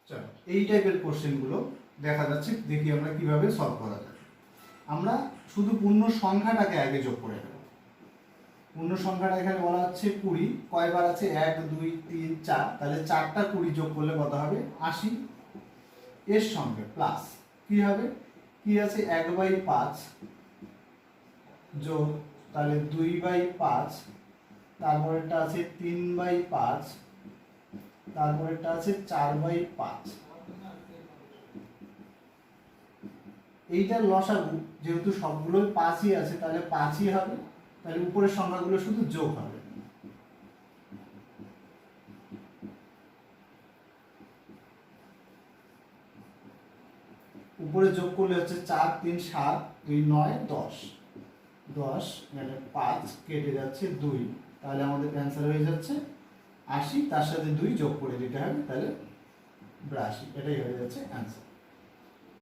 চলো এই টাইপের কোশ্চেনগুলো দেখা যাচ্ছে, দেখি আমরা কিভাবে সলভ করা যায়। আমরা শুধু পূর্ণ সংখ্যাটাকে আগে যোগ করে নেব। পূর্ণ সংখ্যাটা এখানে বলা হচ্ছে 20, কয়বার আছে 1 2 3 4, তাহলে 4টা 20 যোগ করলে কত হবে 80। এর সঙ্গে প্লাস কি হবে, কি আছে 1/5 যোগ, তাহলে 2/5, তারপরেরটা আছে 3/5, তারপরেরটা আছে 4/5। এইটার লসাগু যেহেতু সবগুলোই 5ই আছে, তাহলে 5ই হবে, তাহলে উপরের সংখ্যাগুলো শুধু যোগ হবে। উপরে যোগ করলে হচ্ছে 4 3 7 2 9 10, 10 মানে 5 কেটে যাচ্ছে 2, তাহলে আমাদের অ্যান্সার হয়ে যাচ্ছে 80, তার সাথে 2 যোগ করে দিতে হবে, তাহলে 82, এটাই হয়ে যাচ্ছে অ্যান্সার।